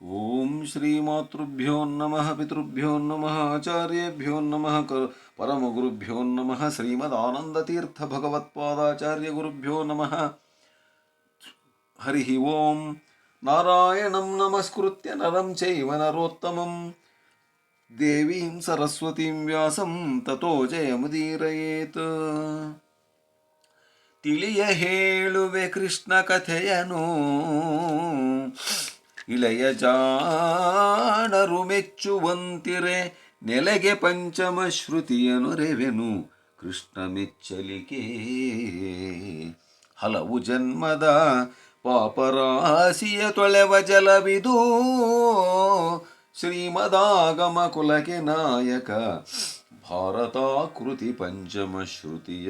ಓಂ ಶ್ರೀಮಾತೃಭ್ಯೋ ನಮಃ ಪಿತೃಭ್ಯೋ ನಮಃ ಆಚಾರ್ಯೇಭ್ಯೋ ನಮಃ ಪರಮಗುರುಭ್ಯೋ ನಮಃ ಶ್ರೀಮದಾನಂದತೀರ್ಥ ಭಗವತ್ಪಾದಾಚಾರ್ಯ ಗುರುಭ್ಯೋ ನಮಃ. ಹರಿ ಓಂ. ನಾರಾಯಣಂ ನಮಸ್ಕೃತ್ಯ ನರಂ ಚೈವ ನರೋತ್ತಮಂ ದೇವೀಂ ಸರಸ್ವತೀಂ ವ್ಯಾಸಂ ತತೋ ಜಯಮುದೀರಯೇತ್. ತಿಳಿಯ ಹೇಳುವೆ ಕೃಷ್ಣ ಕಥೆಯನು, ಇಳೆಯ ಜಾಣರು ಮೆಚ್ಚುವಂತಿರೆ, ನೆಲೆಗೆ ಪಂಚಮ ಶ್ರುತಿಯನು ರೆವೆನು ಕೃಷ್ಣ ಮೆಚ್ಚಲಿಕೆ. ಹಲವು ಜನ್ಮದ ಪಾಪರಾಶಿಯ ತೊಳೆವ ಜಲವಿದು, ಶ್ರೀಮದಾಗಮ ಕುಲಕ್ಕೆ ನಾಯಕ ಭಾರತಾಕೃತಿ ಪಂಚಮ ಶ್ರುತಿಯ.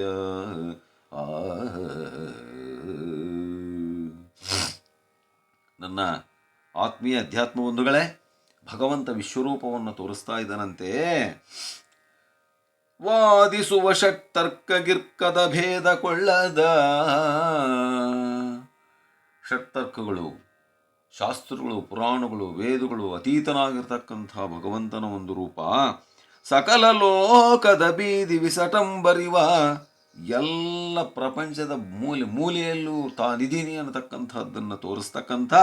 ನನ್ನ ಆತ್ಮೀಯ ಅಧ್ಯಾತ್ಮ ಬಂಧುಗಳೇ, ಭಗವಂತ ವಿಶ್ವರೂಪವನ್ನು ತೋರಿಸ್ತಾ ಇದ್ದಾನಂತೆ. ವಾದಿಸುವ ಷಟ್ಟರ್ಕ ಗಿರ್ಕದ ಭೇದ ಕೊಳ್ಳದ. ಷಟ್ಟರ್ಕಗಳು, ಶಾಸ್ತ್ರಗಳು, ಪುರಾಣಗಳು, ವೇದಗಳು ಅತೀತನಾಗಿರ್ತಕ್ಕಂಥ ಭಗವಂತನ ಒಂದು ರೂಪ. ಸಕಲ ಲೋಕದ ಬೀದಿ ವಿಸಟಂಬರಿವ, ಎಲ್ಲ ಪ್ರಪಂಚದ ಮೂಲೆಯಲ್ಲೂ ತಾನಿದ್ದೀನಿ ಅನ್ನತಕ್ಕಂಥದ್ದನ್ನು ತೋರಿಸ್ತಕ್ಕಂಥ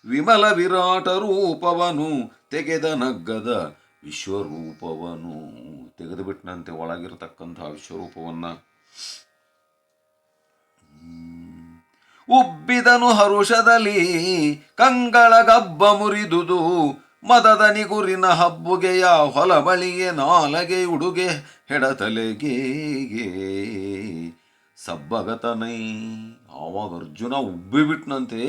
ವಿಮಲ ವಿರಾಟ ರೂಪವನು ತೆಗೆದ ನಗ್ಗದ ವಿಶ್ವರೂಪವನು. ತೆಗೆದು ಬಿಟ್ಟನಂತೆ ಒಳಗಿರತಕ್ಕಂಥ ವಿಶ್ವರೂಪವನ್ನ. ಉಬ್ಬಿದನು ಹರುಷದಲ್ಲಿ ಕಂಗಳ ಗಬ್ಬ ಮುರಿದುದು, ಮದದ ನಿಗುರಿನ ಹಬ್ಬುಗೆಯ ಹೊಲ ಬಳಿಗೆ ನಾಲಗೆ ಉಡುಗೆ ಹೆಡತಲೆಗೆ ಸಬ್ಬಗತನೈ. ಆವಾಗ ಅರ್ಜುನ ಉಬ್ಬಿಬಿಟ್ನಂತೆ,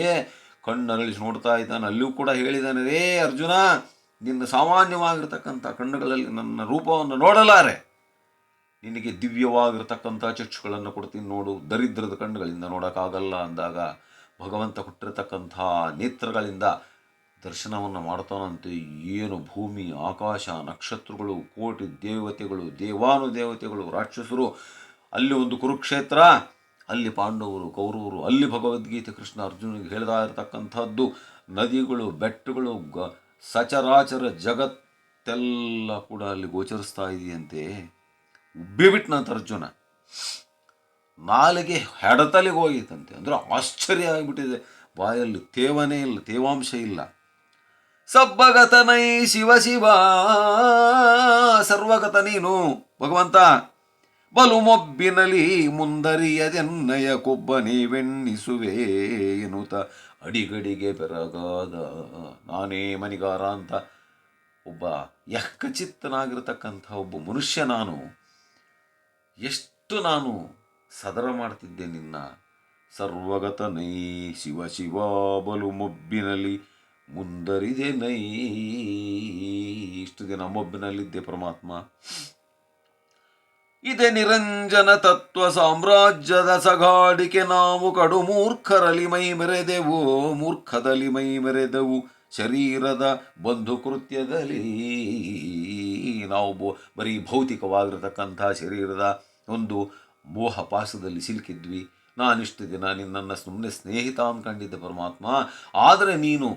ಕಣ್ಣರಳಿಸಿ ನೋಡ್ತಾ ಇದ್ದಾನೆ. ಅಲ್ಲಿಯೂ ಕೂಡ ಹೇಳಿದ್ದಾನೆ, ರೇ ಅರ್ಜುನ, ನಿನ್ನ ಸಾಮಾನ್ಯವಾಗಿರ್ತಕ್ಕಂಥ ಕಣ್ಣುಗಳಲ್ಲಿ ನನ್ನ ರೂಪವನ್ನು ನೋಡಲಾರೆ, ನಿನಗೆ ದಿವ್ಯವಾಗಿರ್ತಕ್ಕಂಥ ಚಕ್ಷುಗಳನ್ನು ಕೊಡ್ತೀನಿ ನೋಡು, ದರಿದ್ರದ ಕಣ್ಣುಗಳಿಂದ ನೋಡೋಕ್ಕಾಗಲ್ಲ ಅಂದಾಗ ಭಗವಂತ ಕೊಟ್ಟಿರತಕ್ಕಂಥ ನೇತ್ರಗಳಿಂದ ದರ್ಶನವನ್ನು ಮಾಡ್ತಾನಂತೆ. ಏನು ಭೂಮಿ, ಆಕಾಶ, ನಕ್ಷತ್ರಗಳು, ಕೋಟಿ ದೇವತೆಗಳು, ದೇವಾನುದೇವತೆಗಳು, ರಾಕ್ಷಸರು, ಅಲ್ಲಿ ಒಂದು ಕುರುಕ್ಷೇತ್ರ, ಅಲ್ಲಿ ಪಾಂಡವರು, ಕೌರವರು, ಅಲ್ಲಿ ಭಗವದ್ಗೀತೆ ಕೃಷ್ಣ ಅರ್ಜುನಿಗೆ ಹೇಳ್ತಾ ಇರತಕ್ಕಂಥದ್ದು, ನದಿಗಳು, ಬೆಟ್ಟಗಳು, ಸಚರಾಚರ ಜಗತ್ತೆಲ್ಲ ಕೂಡ ಅಲ್ಲಿ ಗೋಚರಿಸ್ತಾ ಇದೆಯಂತೆ. ಉಬ್ಬಿಬಿಟ್ನಂತ ಅರ್ಜುನ, ನಾಲಿಗೆ ಹೆಡತಲಿಗೆ ಹೋಗಿತ್ತಂತೆ. ಅಂದರೆ ಆಶ್ಚರ್ಯ ಆಗಿಬಿಟ್ಟಿದೆ, ಬಾಯಲ್ಲಿ ತೇವನೇ ಇಲ್ಲ, ತೇವಾಂಶ ಇಲ್ಲ. ಸಬ್ಬಗತನೈ ಶಿವ ಶಿವ, ಸರ್ವಗತ ನೀನು ಭಗವಂತ, ಬಲು ಮೊಬ್ಬಿನಲಿ ಮುಂದರಿಯದೆನ್ನಯ ಕೊಬ್ಬನೇ ವೆಣ್ಣಿಸುವೆ ಎನ್ನುತ್ತ ಅಡಿಗಡಿಗೆ ಬೆರಗಾದ. ನಾನೇ ಮನಿಗಾರ ಅಂತ ಒಬ್ಬ ಯಕ್ಕಚಿತ್ತನಾಗಿರ್ತಕ್ಕಂಥ ಒಬ್ಬ ಮನುಷ್ಯ ನಾನು. ಎಷ್ಟು ನಾನು ಸದರ ಮಾಡ್ತಿದ್ದೆ ನಿನ್ನ. ಸರ್ವಗತ ನೈ ಶಿವ ಶಿವ, ಬಲು ಮೊಬ್ಬಿನಲ್ಲಿ ಮುಂದರಿದೆ ನೈ. ಇಷ್ಟು ದಿನ ಮೊಬ್ಬಿನಲ್ಲಿದ್ದೆ ಪರಮಾತ್ಮ. ಇದೆ ನಿರಂಜನ ತತ್ವ ಸಾಮ್ರಾಜ್ಯದ ಸಗಾಡಿಕೆ, ನಾವು ಕಡು ಮೂರ್ಖರಲ್ಲಿ ಮೈ ಮೆರೆದೆವು, ಮೂರ್ಖದಲ್ಲಿ ಮೈ ಮೆರೆದೆವು ಶರೀರದ ಬಂಧು ಕೃತ್ಯದಲ್ಲಿ. ನಾವು ಬರೀ ಭೌತಿಕವಾಗಿರತಕ್ಕಂಥ ಶರೀರದ ಒಂದು ಮೋಹ ಪಾಸದಲ್ಲಿ ಸಿಲುಕಿದ್ವಿ. ನಾನಿಷ್ಟು ದಿನ ನಿನ್ನನ್ನು ಸುಮ್ಮನೆ ಸ್ನೇಹಿತ ಅಂದ್ಕೊಂಡಿದ್ದೆ ಪರಮಾತ್ಮ. ಆದರೆ ನೀನು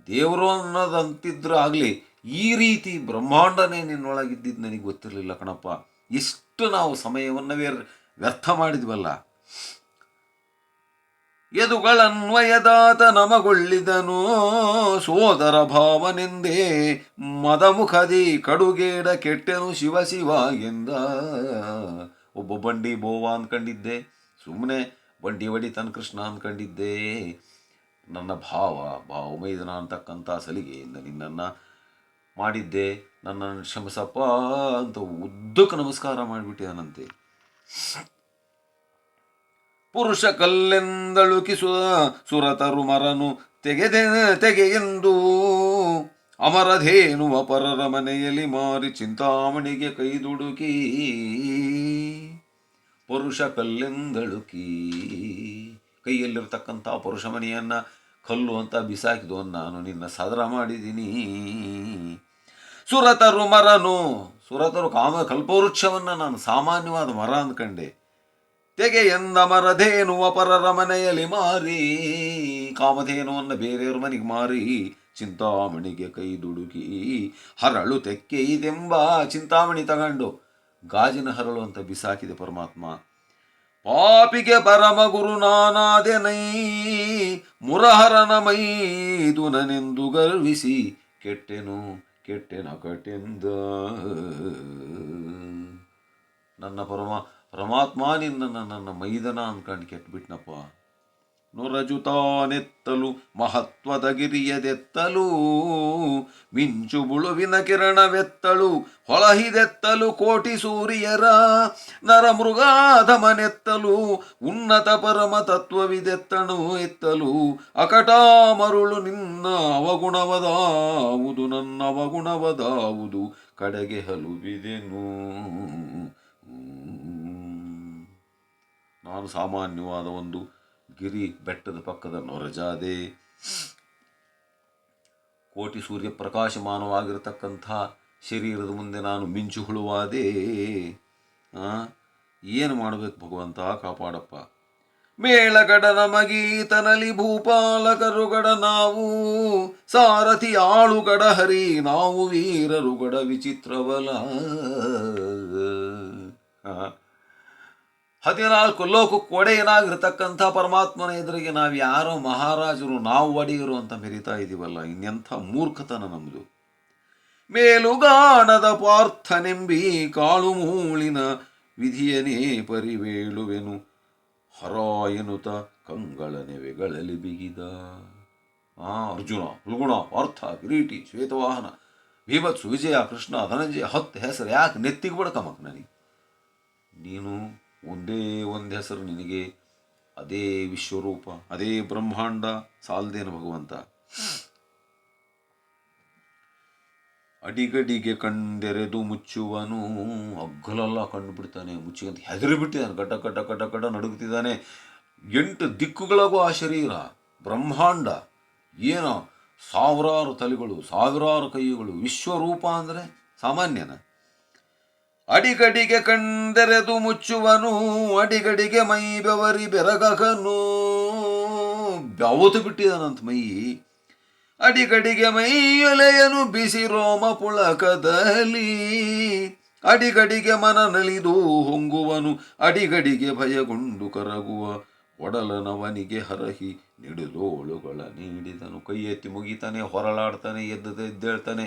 ದೇವರು ಅನ್ನೋದಂತಿದ್ರು ಆಗಲಿ, ಈ ರೀತಿ ಬ್ರಹ್ಮಾಂಡನೇ ನಿನ್ನೊಳಗಿದ್ದಿದ್ದು ನನಗೆ ಗೊತ್ತಿರಲಿಲ್ಲ ಕಣಪ್ಪ. ಎಷ್ಟು ನಾವು ಸಮಯವನ್ನು ವ್ಯರ್ಥ ಮಾಡಿದ್ವಲ್ಲ. ಯದುಗಳನ್ವಯದಾತ ನಮಗೊಳ್ಳಿದನು, ಸೋದರ ಭಾವನೆಂದೇ ಮದಮುಖದಿ ಕಡುಗೇಡ ಕೆಟ್ಟೆನು ಶಿವ ಶಿವ ಎಂದ. ಒಬ್ಬ ಬಂಡಿ ಬೋವ ಅಂದ್ಕೊಂಡಿದ್ದೆ, ಸುಮ್ಮನೆ ಬಂಡಿ ಹೊಡಿತಾನ ಕೃಷ್ಣ ಅಂದ್ಕೊಂಡಿದ್ದೆ. ನನ್ನ ಭಾವಮೈದನ ಅಂತಕ್ಕಂಥ ಸಲಿಗೆಯಿಂದ ನಿನ್ನನ್ನು ಮಾಡಿದ್ದೆ, ನನ್ನನ್ನು ಕ್ಷಮಿಸಪ್ಪ ಅಂತ ಉದ್ದಕ್ಕೆ ನಮಸ್ಕಾರ ಮಾಡಿಬಿಟ್ಟಿದನಂತೆ. ಪುರುಷ ಕಲ್ಲೆಂದಳುಕಿಸುವ ಸುರತರು ಮರನು ತೆಗೆಯೆಂದು, ಅಮರಧೇನುವ ಪರರ ಮನೆಯಲ್ಲಿ ಮಾರಿ ಚಿಂತಾಮಣಿಗೆ ಕೈದುಡುಕಿ. ಪುರುಷ ಕಲ್ಲೆಂದಳುಕಿ, ಕೈಯಲ್ಲಿರ್ತಕ್ಕಂಥ ಪುರುಷ ಮನೆಯನ್ನು ಕಲ್ಲು ಅಂತ ಬಿಸಾಕಿದ್ದು ನಾನು ನಿನ್ನ ಸದರ ಮಾಡಿದ್ದೀನಿ. ಸುರತರು ಮರನು, ಸುರತರು ಕಲ್ಪವೃಕ್ಷವನ್ನು ನಾನು ಸಾಮಾನ್ಯವಾದ ಮರ ಅಂದ್ಕಂಡೆ. ತೆಗೆಯೆಂದ ಮರಧೇನುವ ಪರರ ಮನೆಯಲ್ಲಿ ಮಾರಿ, ಕಾಮಧೇನುವನ್ನು ಬೇರೆಯವ್ರ ಮನೆಗೆ ಮಾರಿ ಚಿಂತಾಮಣಿಗೆ ಕೈ ದುಡುಕಿ ಹರಳು ತೆಕ್ಕೆ ಇದೆಂಬ ಚಿಂತಾಮಣಿ ತಗೊಂಡು ಗಾಜಿನ ಹರಳು ಅಂತ ಬಿಸಾಕಿದೆ ಪರಮಾತ್ಮ. ಪಾಪಿಗೆ ಪರಮ ಗುರು ನಾನಾದೆನೈ ಮುರಹರನ ಮೈದುನನೆಂದು ಗರ್ವಿಸಿ ಕೆಟ್ಟೆನು ಕಟೆಂದ. ನನ್ನ ಪರಮಾತ್ಮ ನಿನ್ನ ನನ್ನ ಮೈದನ ಅನ್ಕಂಡು ಕೆಟ್ಬಿಟ್ನಪ್ಪ. ನೊರಜುತಾನೆತ್ತಲು ಮಹತ್ವದ ಗಿರಿಯದೆತ್ತಲು ಮಿಂಚು ಬುಳುವಿನ ಕಿರಣವೆತ್ತಳು ಹೊಳಹಿದೆತ್ತಲು ಕೋಟಿ ಸೂರ್ಯರ ನರಮೃಗಾಧಮನೆತ್ತಲು ಉನ್ನತ ಪರಮ ತತ್ವವಿದೆತ್ತಣು ಎತ್ತಲು ಅಕಟ ಮರುಳು ನಿನ್ನ ಅವಗುಣವದಾವುದು ನನ್ನ ಅವಗುಣವದಾವುದು ಕಡೆಗೆ ಹಲುಬಿದೆನು. ನಾನು ಸಾಮಾನ್ಯವಾದ ಒಂದು ಗಿರಿ ಬೆಟ್ಟದ ಪಕ್ಕದ ನೊರಜಾದೆ. ಕೋಟಿ ಸೂರ್ಯ ಪ್ರಕಾಶಮಾನವಾಗಿರತಕ್ಕಂಥ ಶರೀರದ ಮುಂದೆ ನಾನು ಮಿಂಚು ಹುಳುವಾದೆ. ಏನು ಮಾಡಬೇಕು ಭಗವಂತ, ಕಾಪಾಡಪ್ಪ. ಮೇಳಗಡ ನಮಗೀತನಲಿ ಭೂಪಾಲಕರುಗಡ ನಾವು ಸಾರಥಿ ಆಳುಗಡ ಹರಿ ನಾವು ವೀರರುಗಡ ವಿಚಿತ್ರಬಲ. 14 ಲೋಕಕ್ಕೆ ಒಡೆಯನಾಗಿರ್ತಕ್ಕಂಥ ಪರಮಾತ್ಮನ ಎದುರಿಗೆ ನಾವು ಯಾರೋ ಮಹಾರಾಜರು, ನಾವು ಒಡೆಯರು ಅಂತ ಮೆರಿತಾ ಇದ್ದೀವಲ್ಲ, ಇನ್ನೆಂಥ ಮೂರ್ಖತನ ನಮ್ಮದು. ಮೇಲುಗಾಣದ ಪಾರ್ಥನೆಂಬಿ ಕಾಳು ಮೂಳಿನ ವಿಧಿಯನೇ ಪರಿವೇಳುವೆನು ಹರಾಯನುತ ಕಂಗಳ ನೆವೆಗಳಲ್ಲಿ ಬಿಗಿದ. ಅರ್ಜುನ, ಋಗುಣ, ಪಾರ್ಥ, ಕಿರೀಟಿ, ಶ್ವೇತವಾಹನ, ಭೀಭತ್ಸು, ವಿಜಯ, ಕೃಷ್ಣ, ಧನಂಜಯ 10 ಹೆಸರು ಯಾಕೆ ನೆತ್ತಿಗೆ ಬಿಡಕಮಕ್ ನನಗೆ? ನೀನು ಒಂದೇ ಒಂದು ಹೆಸರು ನಿನಗೆ, ಅದೇ ವಿಶ್ವರೂಪ, ಅದೇ ಬ್ರಹ್ಮಾಂಡ ಸಾಲ್ದೇನು ಭಗವಂತ. ಅಡಿಗಡಿಗೆ ಕಂಡೆರೆದು ಮುಚ್ಚುವನು, ಅಗ್ಗಲೆಲ್ಲ ಕಂಡು ಬಿಡ್ತಾನೆ, ಮುಚ್ಚಿಗಂತ ಹೆದರಿ ಬಿಟ್ಟಿದ್ದಾನೆ, ಕಟ ಕಟ ಕಟ ಕಟ ನಡುಗುತ್ತಿದ್ದಾನೆ. 8 ದಿಕ್ಕುಗಳಿಗೂ ಆ ಶರೀರ ಬ್ರಹ್ಮಾಂಡ, ಏನೋ ಸಾವಿರಾರು ತಲೆಗಳು, ಸಾವಿರಾರು ಕೈಗಳು, ವಿಶ್ವರೂಪ ಅಂದರೆ ಸಾಮಾನ್ಯನ. ಅಡಿಗಡಿಗೆ ಕಂಡೆರೆದು ಮುಚ್ಚುವನು ಅಡಿಗಡಿಗೆ ಮೈ ಬೆವರಿ ಬೆರಗಕನು, ಬೆವತು ಬಿಟ್ಟಿದಾನಂತ ಮೈ. ಅಡಿಗಡಿಗೆ ಮೈಯೊಲೆಯನು ಬಿಸಿ ರೋಮ ಪುಳಕದಲ್ಲಿ ಅಡಿಗಡಿಗೆ ಮನ ನಲಿದು ಹೊಂಗುವನು ಅಡಿಗಡಿಗೆ ಭಯಗೊಂಡು ಕರಗುವ ಒಡಲನವನಿಗೆ ಹರಹಿ ನಿಡುದೋಳುಗಳ ನೀಡಿದನು. ಕೈ ಎತ್ತಿ ಮುಗಿತಾನೆ, ಹೊರಳಾಡ್ತಾನೆ, ಎದ್ದೇಳ್ತಾನೆ,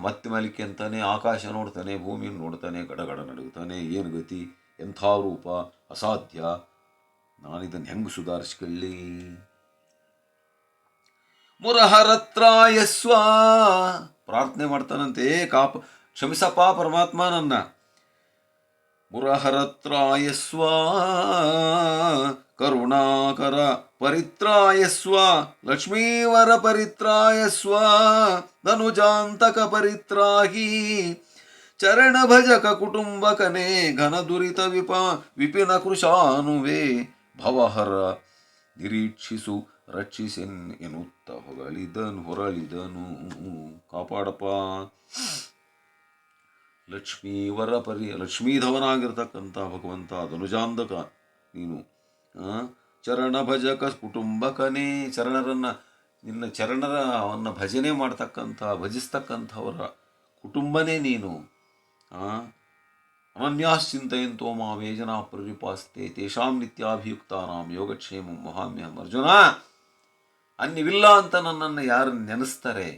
ಮತ್ತೆ ಮಲಿಕೆ ಅಂತಾನೆ, ಆಕಾಶ ನೋಡ್ತಾನೆ, ಭೂಮಿ ನೋಡ್ತಾನೆ, ಗಡಗಡ ನಡುಗುತ್ತಾನೆ. ಏನು ಗತಿ, ಎಂಥ ರೂಪ, ಅಸಾಧ್ಯ, ನಾನಿದನ್ನು ಹೆಂಗೆ ಸುಧಾರಿಸ್ಕೊಳ್ಳಿ? ಮುರಹರತ್ರಾಯಸ್ವ ಪ್ರಾರ್ಥನೆ ಮಾಡ್ತಾನಂತೆ, ಕ್ಷಮಿಸಪ್ಪ ಪರಮಾತ್ಮ ನನ್ನ. ಮುರಹರತ್ರಾಯಸ್ವ ಕರುಣಾಕರ ಪರಿತ್ರಾಯಸ್ವ ಲಕ್ಷ್ಮೀವರ ಪರಿತ್ರಾಯಸ್ವ ಧನುಜಾಂತಕ ಪರಿತ್ರಾಹಿ ಚರಣ ಭಜಕ ಕುಟುಂಬಕನೇ ಘನ ದುರಿತ ವಿಪಿನ ಕೃಶಾನುವೆ ಭವಹರ ನಿರೀಕ್ಷಿಸು ರಕ್ಷಿಸೆನ್ ಎನ್ನುತ್ತ ಹೊರಳಿದನು. ಕಾಪಾಡಪ್ಪ. ಲಕ್ಷ್ಮೀಧವನಾಗಿರ್ತಕ್ಕಂಥ ಭಗವಂತ ಧನುಜಾಂತಕ ನೀನು. ಚರಣ ಭಜಕ ಕುಟುಂಬಕನೇ, ನಿನ್ನ ಚರಣರವನ್ನು ಭಜನೆ ಭಜಿಸ್ತಕ್ಕಂಥವರ ಕುಟುಂಬನೇ ನೀನು. ಅನನ್ಯಾಶ್ಚಿಂತೆಯಂತೋ ಮಾ ವೇಜನಾ ಪ್ರವಿಪಾಸ್ತೆ ತೇಷಾಂ ನಿತ್ಯಾಭಿಯುಕ್ತಾನಾಂ ಯೋಗಕ್ಷೇಮಂ ವಹಾಮ್ಯಹಂ. ಅರ್ಜುನ, ಅನ್ಯವಿಲ್ಲ ಅಂತ ನನ್ನನ್ನು ಯಾರು ನೆನೆಸ್ತಾರೆ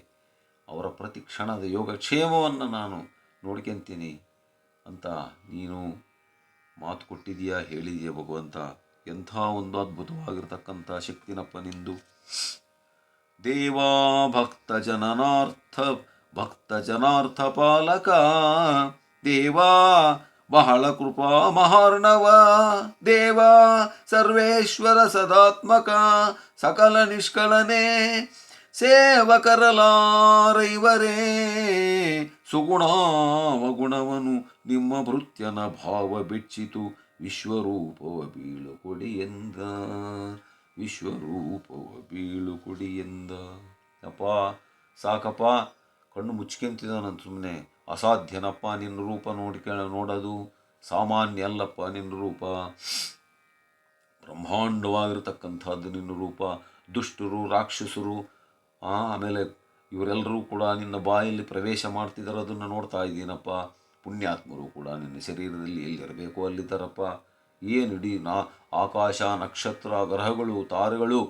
ಅವರ ಪ್ರತಿ ಕ್ಷಣದ ಯೋಗಕ್ಷೇಮವನ್ನು ನಾನು ನೋಡ್ಕೊಂತೀನಿ ಅಂತ ನೀನು ಮಾತು ಕೊಟ್ಟಿದೀಯಾ, ಹೇಳಿದೀಯ ಭಗವಂತ. ಎಂಥ ಒಂದು ಅದ್ಭುತವಾಗಿರ್ತಕ್ಕಂಥ ಶಕ್ತಿನಪ್ಪ ನಿಂದು. ದೇವಾ ಭಕ್ತ ಜನಾರ್ಥ ಪಾಲಕ ದೇವಾ ಬಹಳ ಕೃಪಾ ಮಹಾರ್ಣವ ದೇವಾ ಸರ್ವೇಶ್ವರ ಸದಾತ್ಮಕ ಸಕಲ ನಿಷ್ಕಳನೆ ಸೇವಕರಲಾರೈವರೇ ಸುಗುಣಾವಗುಣವನು ನಿಮ್ಮ ಭೃತ್ಯನ ಭಾವ ಬೆಚ್ಚಿತು ವಿಶ್ವರೂಪವ ಬೀಳುಕೊಡಿಯೆಂದ. ಅಪ್ಪ ಸಾಕಪ್ಪ, ಕಣ್ಣು ಮುಚ್ಕೊಂತಿದ್ದಾನಂತ ಸುಮ್ಮನೆ. ಅಸಾಧ್ಯನಪ್ಪ ನಿನ್ನ ರೂಪ ನೋಡೋದು, ಸಾಮಾನ್ಯ ಅಲ್ಲಪ್ಪ ನಿನ್ನ ರೂಪ, ಬ್ರಹ್ಮಾಂಡವಾಗಿರ್ತಕ್ಕಂಥದ್ದು ನಿನ್ನ ರೂಪ. ದುಷ್ಟರು, ರಾಕ್ಷಸರು, ಆಮೇಲೆ ಇವರೆಲ್ಲರೂ ಕೂಡ ನಿನ್ನ ಬಾಯಲ್ಲಿ ಪ್ರವೇಶ ಮಾಡ್ತಿದ್ದಾರೆ, ಅದನ್ನು ನೋಡ್ತಾ ಇದ್ದೀನಪ್ಪ. ಪುಣ್ಯಾತ್ಮರು ಕೂಡ ನಿನ್ನ ಶರೀರದಲ್ಲಿ ಎಲ್ಲಿರಬೇಕು ಅಲ್ಲಿದ್ದಾರಪ್ಪ. ಏನು ಇಡೀ ಆಕಾಶ, ನಕ್ಷತ್ರ, ಗ್ರಹಗಳು, ತಾರೆಗಳು,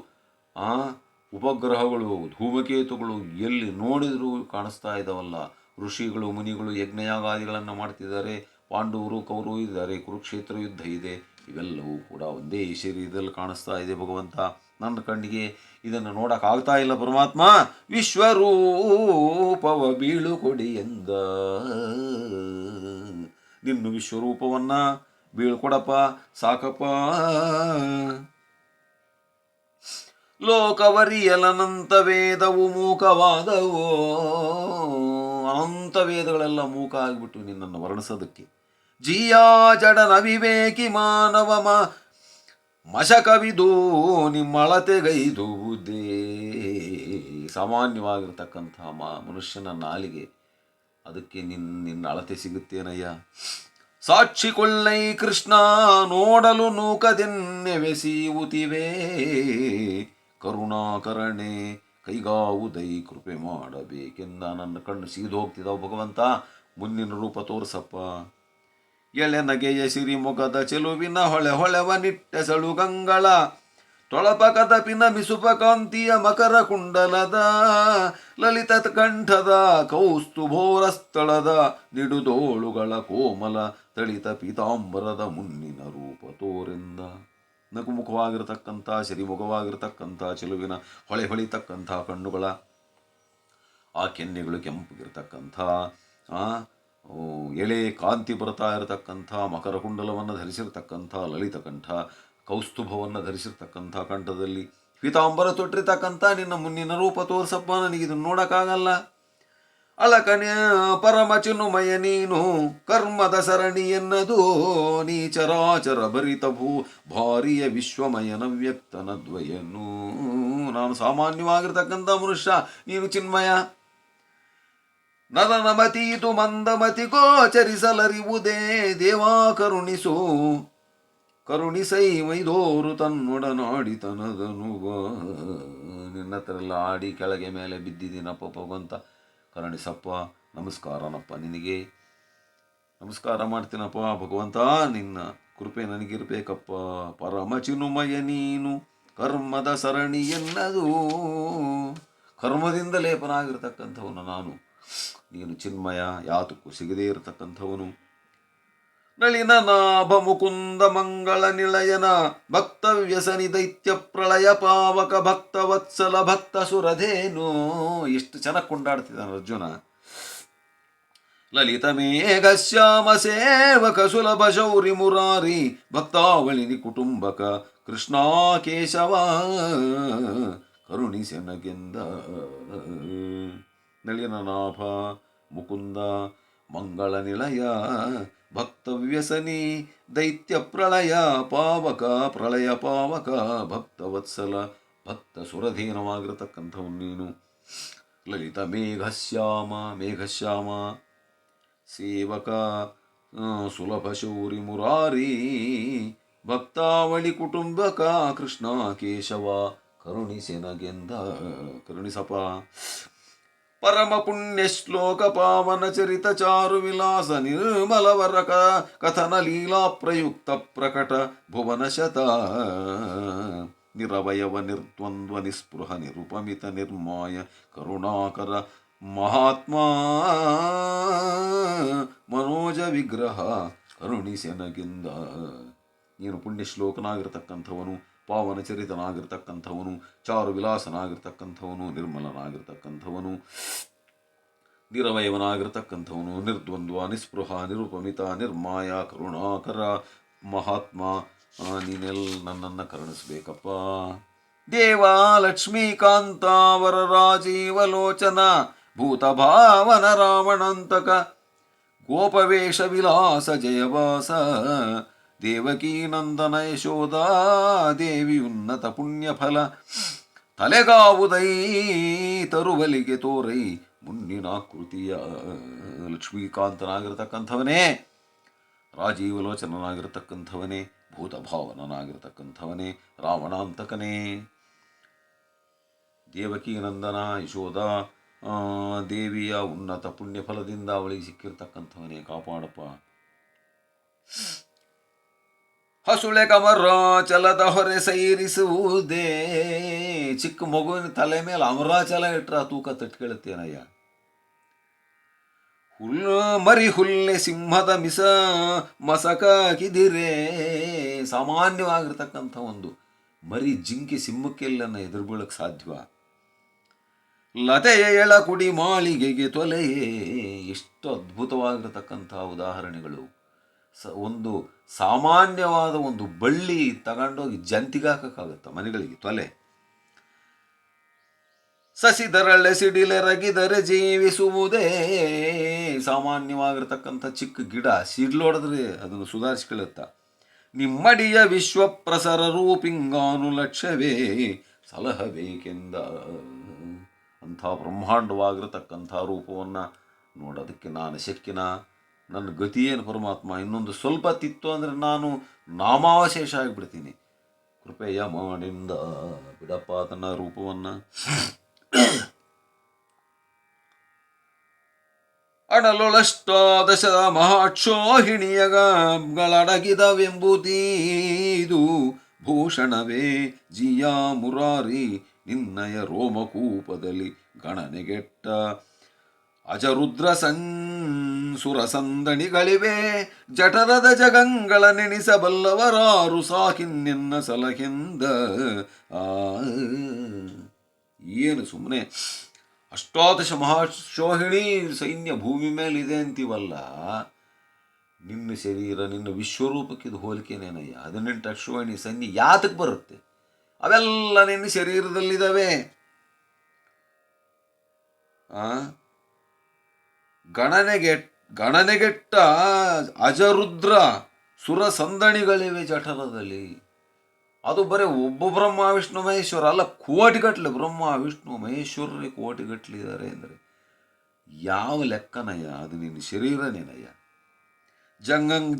ಉಪಗ್ರಹಗಳು, ಧೂಮಕೇತುಗಳು ಎಲ್ಲಿ ನೋಡಿದರೂ ಕಾಣಿಸ್ತಾ ಇದ್ದಾವಲ್ಲ. ಋಷಿಗಳು, ಮುನಿಗಳು ಯಜ್ಞಯಾಗಾದಿಗಳನ್ನು ಮಾಡ್ತಿದ್ದಾರೆ. ಪಾಂಡವರು, ಕೌರವರು ಇದ್ದಾರೆ. ಕುರುಕ್ಷೇತ್ರ ಯುದ್ಧ ಇದೆ. ಇವೆಲ್ಲವೂ ಕೂಡ ಒಂದೇ ಶರೀರದಲ್ಲಿ ಕಾಣಿಸ್ತಾ ಇದೆ ಭಗವಂತ. ನನ್ನ ಕಣ್ಣಿಗೆ ಇದನ್ನು ನೋಡೋಕ್ಕಾಗ್ತಾ ಇಲ್ಲ ಪರಮಾತ್ಮ. ವಿಶ್ವರೂಪವ ಬೀಳು ಕೊಡಿ ಎಂದ. ನಿನ್ನ ವಿಶ್ವರೂಪವನ್ನು ಬೀಳ್ಕೊಡಪ್ಪ, ಸಾಕಪ್ಪ. ಲೋಕವರಿಯಲನಂತ ವೇದವು ಮೂಕವಾದವು. ಅನಂತ ವೇದಗಳೆಲ್ಲ ಮೂಕ ಆಗಿಬಿಟ್ಟು ನಿನ್ನನ್ನು ವರ್ಣಿಸೋದಕ್ಕೆ. ಜಿಯಾ ಜಡನ ವಿವೇಕಿ ಮಾನವ ಮಶಕವಿದು ನಿಮ್ಮಳತೆಗೈದುವುದೇ. ಸಾಮಾನ್ಯವಾಗಿರ್ತಕ್ಕಂಥ ಮನುಷ್ಯನ ನಾಲಿಗೆ, ಅದಕ್ಕೆ ನಿನ್ನ ಅಳತೆ ಸಿಗುತ್ತೇನಯ್ಯ. ಸಾಕ್ಷಿಕೊಳ್ಳೈ ಕೃಷ್ಣ ನೋಡಲು ನೂಕದೆನ್ನೆವೆಸೀವುತಿವೆ. ಕರುಣಾಕರಣೆ ಕೈಗಾವುದೈ ಕೃಪೆ ಮಾಡಬೇಕೆಂದ. ನನ್ನ ಕಣ್ಣು ಸೀದು ಹೋಗ್ತಿದ್ದಾವ ಭಗವಂತ, ಮುಂದಿನ ರೂಪ ತೋರಿಸಪ್ಪ. ಎಳೆ ನಗೆಯ ಸಿರಿಮುಖದ ಚೆಲುವಿನ ಹೊಳೆ ಹೊಳೆವ ನಿಟ್ಟೆಸಳು ಗಂಗಳ ತೊಳಪಕದ ಪಿನ ಮಿಸುಪ ಕಾಂತಿಯ ಮಕರ ಕುಂಡಲದ ಲಲಿತ ಕಂಠದ ಕೌಸ್ತುಭೋರಸ್ಥಳದ ನಿಡುದೋಳುಗಳ ಕೋಮಲ ತಳಿತ ಪೀತಾಂಬರದ ಮುನ್ನಿನ ರೂಪ ತೋರೆಂದ. ನಗುಮುಖವಾಗಿರತಕ್ಕಂಥ, ಸಿರಿಮುಖವಾಗಿರತಕ್ಕಂಥ, ಚೆಲುವಿನ ಹೊಳೆ ಹೊಳಿತಕ್ಕಂಥ ಕಣ್ಣುಗಳ, ಆ ಕೆನ್ನೆಗಳು ಕೆಂಪಗಿರ್ತಕ್ಕಂಥ, ಎಳೆ ಕಾಂತಿ ಬರ್ತಾ ಇರತಕ್ಕಂಥ, ಮಕರ ಕುಂಡಲವನ್ನು ಧರಿಸಿರ್ತಕ್ಕಂಥ ಲಲಿತ ಕಂಠ, ಕೌಸ್ತುಭವನ್ನು ಧರಿಸಿರ್ತಕ್ಕಂಥ ಕಂಠದಲ್ಲಿ ಪೀತಾಂಬರ ತೊಟ್ಟಿರ್ತಕ್ಕಂಥ ನಿನ್ನ ಮುನ್ನಿನ ರೂಪ ತೋರಿಸಪ್ಪ. ನನಗಿದನ್ನು ನೋಡೋಕ್ಕಾಗಲ್ಲ. ಅಳಕನೆ ಪರಮ ಚಿನ್ಮಯ ನೀನು ಕರ್ಮದ ಸರಣಿ ಎನ್ನದು. ನೀ ಚರಾಚರ ಭರಿತ ಭಾರಿಯ ವಿಶ್ವಮಯನ ವ್ಯಕ್ತನ ದ್ವಯನು. ನಾನು ಸಾಮಾನ್ಯವಾಗಿರ್ತಕ್ಕಂಥ ಮನುಷ್ಯ, ನೀನು ಚಿನ್ಮಯ. ನರನಮತೀತು ಮಂದಮತಿ ಗೋಚರಿಸಲರಿವುದೇ. ದೇವಾ ಕರುಣಿಸು ಕರುಣಿಸೈ ಮೈದೋರು ತನ್ನೊಡನಾಡಿತನದನುವ. ನಿನ್ನ ಹತ್ರ ಎಲ್ಲ ಆಡಿ ಕೆಳಗೆ ಮೇಲೆ ಬಿದ್ದಿದ್ದೀನಪ್ಪ ಭಗವಂತ, ಕರುಣಿಸಪ್ಪ. ನಮಸ್ಕಾರನಪ್ಪ ನಿನಗೆ, ನಮಸ್ಕಾರ ಮಾಡ್ತೀನಪ್ಪ ಭಗವಂತ. ನಿನ್ನ ಕೃಪೆ ನನಗಿರ್ಬೇಕಪ್ಪ. ಪರಮ ಚಿನ್ಮಯ ನೀನು ಕರ್ಮದ ಸರಣಿ ಎನ್ನದು. ಕರ್ಮದಿಂದ ಲೇಪನಾಗಿರ್ತಕ್ಕಂಥವನು ನಾನು, ನೀನು ಚಿನ್ಮಯ, ಯಾತಕ್ಕೂ ಸಿಗದೇ ಇರತಕ್ಕಂಥವನು. ನಳಿನ ನಾಭ ಮುಕುಂದ ಮಂಗಳ ನಿಳಯನ ಭಕ್ತವ್ಯಸನಿ ದೈತ್ಯ ಪ್ರಳಯ ಪಾವಕ ಭಕ್ತ ವತ್ಸಲ ಭಕ್ತ ಸುರಧೇನು. ಎಷ್ಟು ಚೆನ್ನಾಗಿ ಕೊಂಡಾಡ್ತಿದ್ದಾನೆ ಅರ್ಜುನ. ಲಲಿತ ಮೇಘ ಶ್ಯಾಮ ಸೇವಕ ಸುಲಭ ಶೌರಿ ಮುರಾರಿ ಭಕ್ತಾವಳಿನಿ ಕುಟುಂಬಕ ಕೃಷ್ಣ ಕೇಶವ ಕರುಣಿಸೆನಗೆಂದ. ನಳಿನನಾಭ ಮುಕುಂದ ಮಂಗಳ ನಿಳಯ ಭಕ್ತವ್ಯಸನಿ ದೈತ್ಯ ಪ್ರಳಯ ಪಾವಕ ಪ್ರಳಯ ಪಾವಕ ಭಕ್ತವತ್ಸಲ ಭಕ್ತ ಸುರಧೀನವಾಗಿರತಕ್ಕಂಥವನು ನೀನು. ಲಲಿತ ಮೇಘಶ್ಯಾಮ ಮೇಘಶ್ಯಾಮ ಸೇವಕ ಸುಲಭ ಶೌರಿ ಮುರಾರಿ ಭಕ್ತಾವಳಿ ಕುಟುಂಬಕ ಕೃಷ್ಣ ಕೇಶವ ಕರುಣಿಸೆನಗೆಂದ. ಕರುಣಿಸಪ. ಪರಮ ಪುಣ್ಯ ಶ್ಲೋಕ ಪಾವನ ಚರಿತ ಚಾರು ವಿಲಾಸ ನಿರ್ಮಲವರ ಕಥನ ಲೀಲಾ ಪ್ರಯುಕ್ತ ಪ್ರಕಟ ಭುವನ ಶತ ನಿರವಯವ ನಿರ್ದ್ವಂದ್ವ ನಿಸ್ಪೃಹ ನಿರುಪಮಿತ ನಿರ್ಮಾಯ ಕರುಣಾಕರ ಮಹಾತ್ಮ ಮನೋಜ ವಿಗ್ರಹ ಕರುಣಿಸೆನಗಿಂದ. ನೀನು ಪುಣ್ಯಶ್ಲೋಕನಾಗಿರ್ತಕ್ಕಂಥವನು, ಪಾವನ ಚರಿತನಾಗಿರ್ತಕ್ಕಂಥವನು, ಚಾರು ವಿಲಾಸನಾಗಿರ್ತಕ್ಕಂಥವನು, ನಿರ್ಮಲನಾಗಿರ್ತಕ್ಕಂಥವನು, ನಿರವಯವನಾಗಿರ್ತಕ್ಕಂಥವನು, ನಿರ್ದ್ವಂದ್ವ ನಿಸ್ಪೃಹ ನಿರುಪಮಿತ ನಿರ್ಮಾಯ ಕರುಣಾಕರ ಮಹಾತ್ಮ. ನನ್ನನ್ನು ಕರುಣಿಸಬೇಕಪ್ಪ. ದೇವ ಲಕ್ಷ್ಮೀಕಾಂತಾವರ ರಾಜೀವಲೋಚನ ಭೂತ ಭಾವನ ರಾವಣಾಂತಕ ಗೋಪವೇಶ ವಿಲಾಸ ಜಯವಾಸ ದೇವಕೀ ನಂದನ ಯಶೋದಾ ದೇವಿ ಉನ್ನತ ಪುಣ್ಯಫಲ ತಲೆಗಾವುದೈ ತರುವಲಿಗೆ ತೋರೈ ಮುನ್ನಿನ ಕೃತಿಯ. ಲಕ್ಷ್ಮೀಕಾಂತನಾಗಿರ್ತಕ್ಕಂಥವನೇ, ರಾಜೀವಲೋಚನನಾಗಿರ್ತಕ್ಕಂಥವನೇ, ಭೂತಭಾವನನಾಗಿರ್ತಕ್ಕಂಥವನೇ, ರಾವಣಾಂತಕನೇ, ದೇವಕಿ ನಂದನ ಯಶೋಧ ದೇವಿಯ ಉನ್ನತ ಪುಣ್ಯ ಫಲದಿಂದ ಅವಳಿಗೆ ಸಿಕ್ಕಿರ್ತಕ್ಕಂಥವನೇ ಕಾಪಾಡಪ್ಪ. ಹಸುಳೆ ಕಮರಾಚಲದ ಹೊರೆ ಸೈರಿಸುವುದೇ. ಚಿಕ್ಕ ಮಗುವಿನ ತಲೆ ಮೇಲೆ ಅಮರಾಚಲ ಇಟ್ಟರೆ ತೂಕ ತಟ್ಕೇಳುತ್ತೇನಯ್ಯ. ಮರಿ ಹುಲ್ಲೆ ಸಿಂಹದ ಮಸಕಾಕಿದಿರೇ. ಸಾಮಾನ್ಯವಾಗಿರ್ತಕ್ಕಂಥ ಒಂದು ಮರಿ ಜಿಂಕೆ ಸಿಂಹಕ್ಕೆಲ್ಲನ್ನು ಎದುರುಬೀಳಕ್ಕೆ ಸಾಧ್ಯವ. ಲತೆಯ ಎಳ ಕುಡಿ ಮಾಳಿಗೆಗೆ ತೊಲೆಯೇ. ಎಷ್ಟು ಅದ್ಭುತವಾಗಿರತಕ್ಕಂಥ ಉದಾಹರಣೆಗಳು. ಒಂದು ಸಾಮಾನ್ಯವಾದ ಒಂದು ಬಳ್ಳಿ ತಗೊಂಡೋಗಿ ಜಂತಿಗಾಕಕ್ಕಾಗತ್ತ ಮನೆಗಳಿಗೆ ತೊಲೆ. ಸಸಿದರಳೆ ಸಿಡಿಲೆರಗಿದರೆ ಜೀವಿಸುವುದೇ. ಸಾಮಾನ್ಯವಾಗಿರ್ತಕ್ಕಂಥ ಚಿಕ್ಕ ಗಿಡ ಸಿಡ್ಲೊಡೆದ್ರೆ ಅದನ್ನು ಸುಧಾರಿಸ್ಕೊಳ್ಳುತ್ತ. ನಿಮ್ಮಡಿಯ ವಿಶ್ವಪ್ರಸರ ರೂಪಿಂಗಾನು ಲಕ್ಷ್ಯವೇ ಸಲಹಬೇಕೆಂದ. ಅಂಥ ಬ್ರಹ್ಮಾಂಡವಾಗಿರತಕ್ಕಂಥ ರೂಪವನ್ನು ನೋಡೋದಕ್ಕೆ ನಾನು ಶಕ್ಕಿನ. ನನ್ನ ಗತಿಯೇನು ಪರಮಾತ್ಮ. ಇನ್ನೊಂದು ಸ್ವಲ್ಪ ತಿತ್ತು ಅಂದರೆ ನಾನು ನಾಮಾವಶೇಷ ಆಗಿಬಿಡ್ತೀನಿ. ಕೃಪೆಯ ಮಾಡಿಂದ ಬಿಡಪ್ಪ ತನ್ನ ರೂಪವನ್ನು. ಅಡಲೊಳಷ್ಟಾದಶ ಮಹಾಕ್ಷೋಹಿಣಿಯಗಳಡಗಿದವೆಂಬುದೀದು ಭೂಷಣವೇ ಜಿಯ ಮುರಾರಿ ನಿನ್ನಯ ರೋಮಕೂಪದಲ್ಲಿ ಗಣನೆಗೆಟ್ಟ ಅಜರುದ್ರ ಸುರ ಸಂದಣಿಗಳಿವೆ. ಜಠರದ ಜಗಂಗಳ ನೆನೆಸಬಲ್ಲವರಾರು ಸಾಕಿನ್ನೆನ್ನ ಸಲಹೆಂದ. ಏನು ಸುಮ್ಮನೆ ಅಷ್ಟಾದಶ ಮಹಾಶೋಹಿಣಿ ಸೈನ್ಯ ಭೂಮಿ ಮೇಲಿದೆ ಅಂತೀವಲ್ಲ. ನಿನ್ನ ಶರೀರ ನಿನ್ನ ವಿಶ್ವರೂಪಕ್ಕಿದು ಹೋಲಿಕೆನೇನಯ್ಯ. 18 ಅಶ್ವಹಿಣಿ ಸೈನ್ಯ ಯಾತಕ್ಕೆ ಬರುತ್ತೆ? ಅವೆಲ್ಲ ನಿನ್ನ ಶರೀರದಲ್ಲಿದ್ದಾವೆ. ಗಣನೆಗೆಟ್ಟ ಅಜರುದ್ರ ಸುರ ಸಂದಣಿಗಳಿವೆ ಜಠರದಲ್ಲಿ. ಅದು ಬರೀ ಒಬ್ಬ ಬ್ರಹ್ಮ ವಿಷ್ಣು ಮಹೇಶ್ವರ ಅಲ್ಲ, ಕೋಟಿಗಟ್ಟಲೆ ಬ್ರಹ್ಮ ವಿಷ್ಣು ಮಹೇಶ್ವರರೇ ಕೋಟಿಗಟ್ಟಲಿದ್ದಾರೆ ಅಂದರೆ ಯಾವ ಲೆಕ್ಕನಯ್ಯ? ಅದು ನಿನ್ನ ಶರೀರನೇನಯ್ಯ.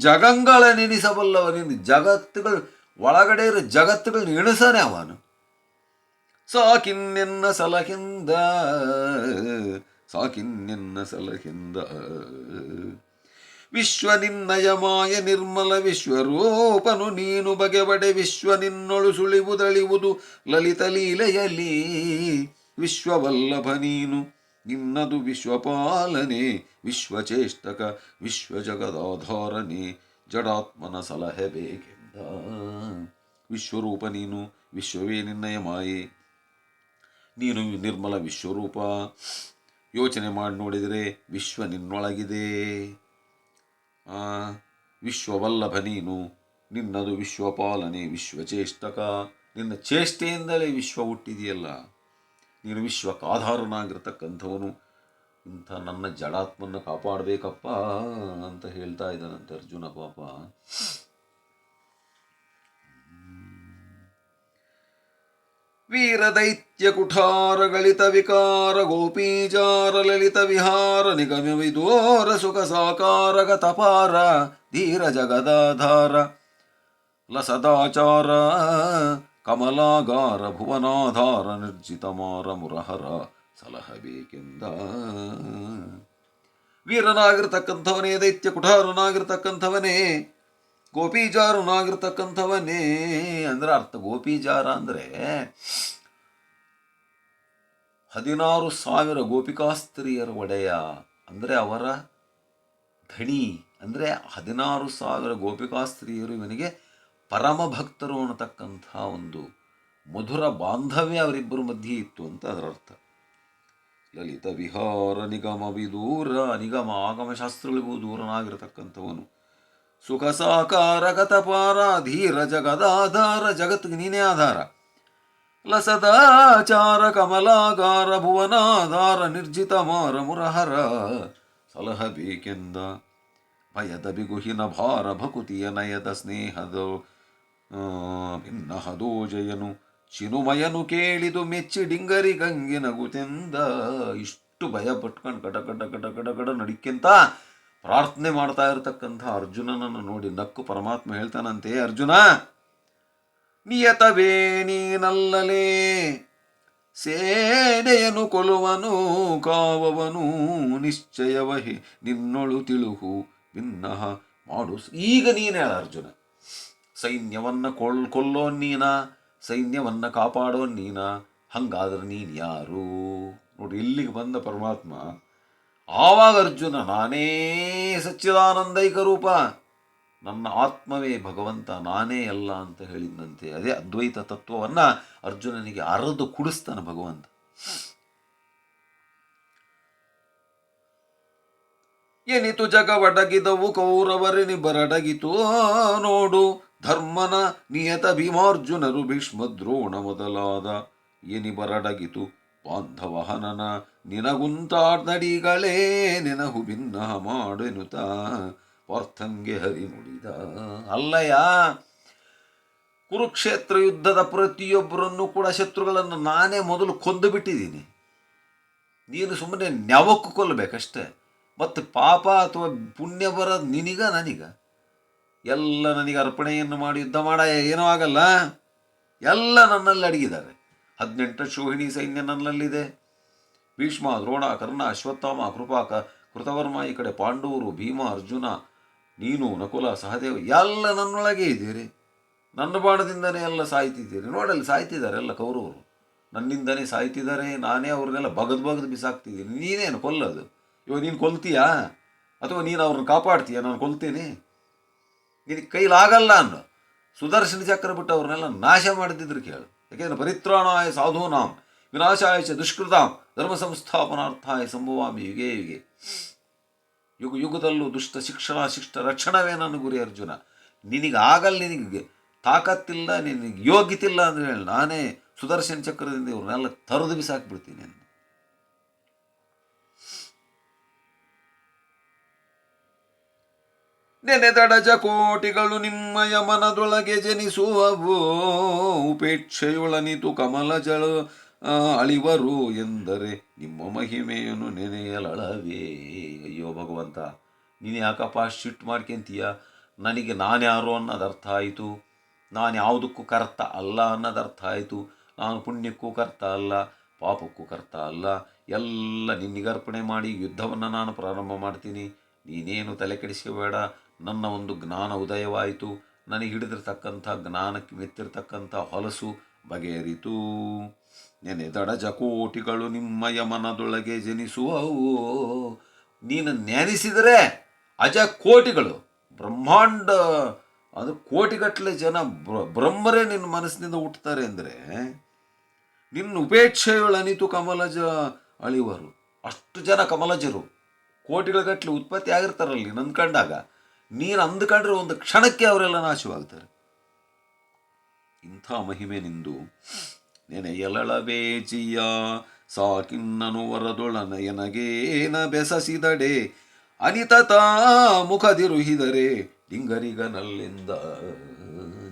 ಜಗಂಗಳ ನೆನೆಸಬಲ್ಲವ. ನಿನ್ನ ಜಗತ್ತುಗಳು ಒಳಗಡೆ ಇರೋ ಜಗತ್ತುಗಳನ್ನ ಎಣಿಸಾನೆ ಅವನು. ಸಾಕಿನ್ನೆನ್ನ ಸಲಹಿಂದ ವಿಶ್ವ ನಿನ್ನಯ ಮಾಯ ನಿರ್ಮಲ ವಿಶ್ವರೂಪನು ನೀನು ಬಗೆಬಡೆ. ವಿಶ್ವ ನಿನ್ನೊಳು ಸುಳಿವುದಳಿವುದು ಲಲಿತ ಲೀಲೆಯಲ್ಲಿ. ವಿಶ್ವವಲ್ಲಭ ನೀನು ನಿನ್ನದು ವಿಶ್ವಪಾಲನೆ. ವಿಶ್ವಚೇಷ್ಟಕ ವಿಶ್ವಜಗದಾಧಾರನೆ ಜಡಾತ್ಮನ ಸಲಹೆ ಬೇಕೆಂದ. ವಿಶ್ವರೂಪ ನೀನು, ವಿಶ್ವವೇ ನಿನ್ನಯ ಮಾಯೆ. ನೀನು ನಿರ್ಮಲ ವಿಶ್ವರೂಪ. ಯೋಚನೆ ಮಾಡಿ ನೋಡಿದರೆ ವಿಶ್ವ ನಿನ್ನೊಳಗಿದೆ. ವಿಶ್ವವಲ್ಲಭ ನೀನು ನಿನ್ನದು ವಿಶ್ವಪಾಲನೆ. ವಿಶ್ವಚೇಷ್ಟಕ ನಿನ್ನ ಚೇಷ್ಟೆಯಿಂದಲೇ ವಿಶ್ವ ಹುಟ್ಟಿದೆಯಲ್ಲ. ನೀನು ವಿಶ್ವಕ್ಕೆ ಆಧಾರನಾಗಿರ್ತಕ್ಕಂಥವನು. ಇಂಥ ನನ್ನ ಜಡಾತ್ಮನ್ನು ಕಾಪಾಡಬೇಕಪ್ಪ ಅಂತ ಹೇಳ್ತಾ ಇದ್ದಾನಂತೆ ಅರ್ಜುನ ಪಾಪ. ವೀರದೈತ್ಯ ಕುಠಾರ ಗಳಿತ ವಿಕಾರ ಗೋಪೀಚಾರ ಲಲಿತ ವಿಹಾರ ನಿಗಮ ವಿದೋರ ಸುಖ ಸಾಕಾರ ಗತಪಾರ ಧೀರ ಜಗದಾಧಾರ ಲಸದಾಚಾರ ಕಮಲಾಗಾರ ಭುವನಾಧಾರ ನಿರ್ಜಿತ ಮಾರ ಮುರಹರ ಸಲಹಬೇಕೆಂದ. ವೀರನಾಗಿರ್ತಕ್ಕಂಥವನೇ, ದೈತ್ಯ ಕುಠಾರನಾಗಿರ್ತಕ್ಕಂಥವನೇ, ಗೋಪೀಜಾರನಾಗಿರ್ತಕ್ಕಂಥವನೇ ಅಂದ್ರೆ ಅರ್ಥ. ಗೋಪೀಜಾರ ಅಂದರೆ 16,000 ಗೋಪಿಕಾಸ್ತ್ರೀಯರ ಒಡೆಯ ಅಂದರೆ ಅವರ ಧಣಿ. ಅಂದರೆ 16,000 ಗೋಪಿಕಾಸ್ತ್ರೀಯರು ಇವನಿಗೆ ಪರಮ ಭಕ್ತರು ಅನ್ನತಕ್ಕಂಥ ಒಂದು ಮಧುರ ಬಾಂಧವ್ಯ ಅವರಿಬ್ಬರ ಮಧ್ಯೆ ಇತ್ತು ಅಂತ ಅದರ ಅರ್ಥ. ಲಲಿತ ವಿಹಾರ ನಿಗಮ ವಿದೂರ. ನಿಗಮ ಆಗಮಶಾಸ್ತ್ರಗಳಿಗೂ ದೂರನಾಗಿರತಕ್ಕಂಥವನು. ಸುಖ ಸಾಕಾರ ಗತಪಾರ ಧೀರ ಜಗದಾಧಾರ. ಜಗತ್ತಿಗೆ ನೀನೇ ಆಧಾರ. ಲಸದಾಚಾರ ಕಮಲಾಗಾರ ಭುವನಾಧಾರ ನಿರ್ಜಿತ ಮಾರ ಮುರಹರ ಸಲಹಬೇಕೆಂದ. ಭಯದ ಬಿಗುಹಿನ ಭಾರ ಭಕುತಿಯ ನಯದ ಸ್ನೇಹದ ಭಿನ್ನಹದೋ ಜಯನು ಚಿನುಮಯನು ಕೇಳಿದು ಮೆಚ್ಚಿ ಡಿಂಗರಿ ಗಂಗೆ ನಗುತೆಂದ. ಇಷ್ಟು ಭಯ ಪಟ್ಕೊಂಡು ಕಟ ಕಟ ಕಟ ಕಟ ಕಟ ನಡಿಕ್ಕಿಂತ ಪ್ರಾರ್ಥನೆ ಮಾಡ್ತಾ ಇರತಕ್ಕಂಥ ಅರ್ಜುನನನ್ನು ನೋಡಿ ನಕ್ಕು ಪರಮಾತ್ಮ ಹೇಳ್ತಾನಂತೆ, ಅರ್ಜುನ ನಿಯತವೇ ನೀನಲ್ಲಲೇ ಸೇನೆಯನ್ನು ಕೊಲ್ಲುವನು ಕಾವವನು ನಿಶ್ಚಯವಹಿ ನಿನ್ನೊಳು ತಿಳುಹು ಭಿನ್ನಹ ಮಾಡು. ಈಗ ನೀನು ಹೇಳ ಅರ್ಜುನ, ಸೈನ್ಯವನ್ನು ಕೊಲ್ಲೋನ್ ನೀನ, ಸೈನ್ಯವನ್ನು ಕಾಪಾಡೋನ್ ನೀನ, ಹಂಗಾದ್ರೆ ನೀನು ಯಾರು? ನೋಡಿ ಇಲ್ಲಿಗೆ ಬಂದ ಪರಮಾತ್ಮ. ಆವಾಗ ಅರ್ಜುನ ನಾನೇ ಸಚ್ಚಿದಾನಂದೈಕ ರೂಪ, ನನ್ನ ಆತ್ಮವೇ ಭಗವಂತ, ನಾನೇ ಎಲ್ಲ ಅಂತ ಹೇಳಿದಂತೆ ಅದೇ ಅದ್ವೈತ ತತ್ವವನ್ನು ಅರ್ಜುನನಿಗೆ ಅರದು ಕುಡಿಸ್ತಾನೆ ಭಗವಂತ. ಎನಿತು ಜಗವಡಗಿದವು ಕೌರವರೆನಿ ಬರಡಗಿತು ನೋಡು, ಧರ್ಮನ ನಿಯತ ಭೀಮಾರ್ಜುನರು ಭೀಷ್ಮದ್ರೋಣ ಮೊದಲಾದ ಎನಿ ಬರಡಗಿತು ಬಾಂಧವಹನನ ನಿನಗುಂತಾಡ್ನಡಿಗಳೇ ನೆನಹು ಭಿನ್ನ ಮಾಡೆನುತ ಪಾರ್ಥಂಗೆ ಹರಿ ನುಡಿದ. ಅಲ್ಲಯ್ಯ, ಕುರುಕ್ಷೇತ್ರ ಯುದ್ಧದ ಪ್ರತಿಯೊಬ್ಬರನ್ನು ಕೂಡ ಶತ್ರುಗಳನ್ನು ನಾನೇ ಮೊದಲು ಕೊಂದು ಬಿಟ್ಟಿದ್ದೀನಿ. ನೀನು ಸುಮ್ಮನೆ ನೆವಕ್ಕೂ ಕೊಲ್ಲಬೇಕಷ್ಟೆ. ಮತ್ತು ಪಾಪ ಅಥವಾ ಪುಣ್ಯ ಬರೋದು ನಿನಗ ನನಗ? ಎಲ್ಲ ನನಗೆ ಅರ್ಪಣೆಯನ್ನು ಮಾಡಿ ಯುದ್ಧ ಮಾಡ, ಏನೂ ಆಗಲ್ಲ. ಎಲ್ಲ ನನ್ನಲ್ಲಿ ಅಡಗಿದ್ದಾರೆ. 18 ಶೋಹಿಣಿ ಸೈನ್ಯ ನನ್ನಲ್ಲಿದೆ. ಭೀಷ್ಮ, ದ್ರೋಣ, ಕರ್ಣ, ಅಶ್ವತ್ಥಾಮ, ಕೃಪಾಕ, ಕೃತವರ್ಮ, ಈ ಕಡೆ ಪಾಂಡವರು, ಭೀಮ, ಅರ್ಜುನ, ನೀನು, ನಕುಲ, ಸಹದೇವ ಎಲ್ಲ ನನ್ನೊಳಗೆ ಇದ್ದೀರಿ. ನನ್ನ ಬಾಣದಿಂದನೇ ಎಲ್ಲ ಸಾಯ್ತಿದ್ದೀರಿ. ನೋಡಲ್ಲಿ ಸಾಯ್ತಿದ್ದಾರೆ ಎಲ್ಲ ಕೌರವರು, ನನ್ನಿಂದನೇ ಸಾಯ್ತಿದ್ದಾರೆ. ನಾನೇ ಅವ್ರನ್ನೆಲ್ಲ ಬಗದು ಬಿಸಾಕ್ತಿದ್ದೀನಿ. ನೀನೇನು ಕೊಲ್ಲೋದು? ಇವಾಗ ನೀನು ಕೊಲ್ತೀಯಾ ಅಥವಾ ನೀನು ಅವ್ರನ್ನ ಕಾಪಾಡ್ತೀಯಾ? ನಾನು ಕೊಲ್ತೀನಿ? ನಿನಗೆ ಕೈಲಾಗಲ್ಲ ಅನ್ನೋ. ಸುದರ್ಶನ ಚಕ್ರ ಬಿಟ್ಟು ಅವ್ರನ್ನೆಲ್ಲ ನಾಶ ಮಾಡ್ತಿದ್ರು ಕೇಳು. ಯಾಕೆಂದರೆ ಪರಿತ್ರಾಣಾಯ ಸಾಧೂನಾಂ ವಿನಾಶಾಯ ಚ ದುಷ್ಕೃತಾಂ ಧರ್ಮ ಸಂಸ್ಥಾಪನಾರ್ಥಾಯ ಸಂಭವಾಮಿ ಯುಗೇ ಯುಗೆ. ಯುಗ ಯುಗದಲ್ಲೂ ದುಷ್ಟ ಶಿಷ್ಟ ರಕ್ಷಣವೇ ನನ್ನ ಗುರಿ ಅರ್ಜುನ. ನಿನಗಾಗಲ್ಲ, ನಿನಗೆ ತಾಕತ್ತಿಲ್ಲ, ನಿನಗೆ ಯೋಗ್ಯತಿಲ್ಲ ಅಂದರೆ ಹೇಳಿ ನಾನೇ ಸುದರ್ಶನ ಚಕ್ರದಿಂದ ಇವ್ರನ್ನೆಲ್ಲ ತರದು ಬಿಸಾಕ್ಬಿಡ್ತೀನಿ ಅಂತ. ನೆನೆದಡಜ ಕೋಟಿಗಳು ನಿಮ್ಮಯ ಮನದೊಳಗೆ ಜನಿಸುವವು, ಉಪೇಕ್ಷೆಯೊಳನಿತು ಕಮಲ ಜಳ ಅಳಿವರು ಎಂದರೆ ನಿಮ್ಮ ಮಹಿಮೆಯನ್ನು ನೆನೆಯಲಳವೇ. ಅಯ್ಯೋ ಭಗವಂತ, ನೀನು ಯಾಕಪ್ಪ ಶಿಟ್ ಮಾಡ್ಕೊಂತೀಯ? ನನಗೆ ನಾನ್ಯಾರು ಅನ್ನೋದು ಅರ್ಥ ಆಯಿತು, ನಾನು ಯಾವುದಕ್ಕೂ ಕರ್ತ ಅಲ್ಲ ಅನ್ನೋದು ಅರ್ಥ ಆಯಿತು. ನಾನು ಪುಣ್ಯಕ್ಕೂ ಕರ್ತ ಅಲ್ಲ, ಪಾಪಕ್ಕೂ ಕರ್ತ ಅಲ್ಲ. ಎಲ್ಲ ನಿನ್ನಿಗರ್ಪಣೆ ಮಾಡಿ ಯುದ್ಧವನ್ನು ನಾನು ಪ್ರಾರಂಭ ಮಾಡ್ತೀನಿ. ನೀನೇನು ತಲೆ ಕೆಡಿಸ್ಕೋಬೇಡ. ನನ್ನ ಒಂದು ಜ್ಞಾನ ಉದಯವಾಯಿತು. ನನಗೆ ಹಿಡಿದಿರ್ತಕ್ಕಂಥ ಜ್ಞಾನಕ್ಕೆ ಮೆತ್ತಿರ್ತಕ್ಕಂಥ ಹೊಲಸು ಬಗೆಹರಿತು. ನೆನೆದಡಜ ಕೋಟಿಗಳು ನಿಮ್ಮಯ ಮನದೊಳಗೆ ಜನಿಸುವವು. ನೀನು ನೆನೆಸಿದರೆ ಅಜ ಕೋಟಿಗಳು, ಬ್ರಹ್ಮಾಂಡ ಅದು ಕೋಟಿಗಟ್ಟಲೆ ಜನ ಬ್ರಹ್ಮರೇ ನಿನ್ನ ಮನಸ್ಸಿನಿಂದ ಹುಟ್ಟುತ್ತಾರೆ ಅಂದರೆ, ನಿನ್ನ ಉಪೇಕ್ಷೆಯೊಳನಿತು ಕಮಲಜ ಅಳಿವರು. ಅಷ್ಟು ಜನ ಕಮಲಜರು ಕೋಟಿಗಳಗಟ್ಟಲೆ ಉತ್ಪತ್ತಿ ಆಗಿರ್ತಾರಲ್ಲಿ ನಂದ್ಕಂಡಾಗ. ನೀನು ಅಂದುಕೊಂಡ್ರೆ ಒಂದು ಕ್ಷಣಕ್ಕೆ ಅವರೆಲ್ಲ ನಾಶವಾಗ್ತಾರೆ. ಇಂಥ ಮಹಿಮೆ ನಿಂದು. ನೆನೆಯಲಳಬೇಚಿಯ ಸಾಕಿನ್ನನು ವರದೊಳನ ಎನಗೇನ ಬೆಸಸಿದಡೆ ಅನಿತತ ಮುಖದಿರುಹಿದರೆ ಡಿಂಗರಿಗನಲ್ಲಿಂದ.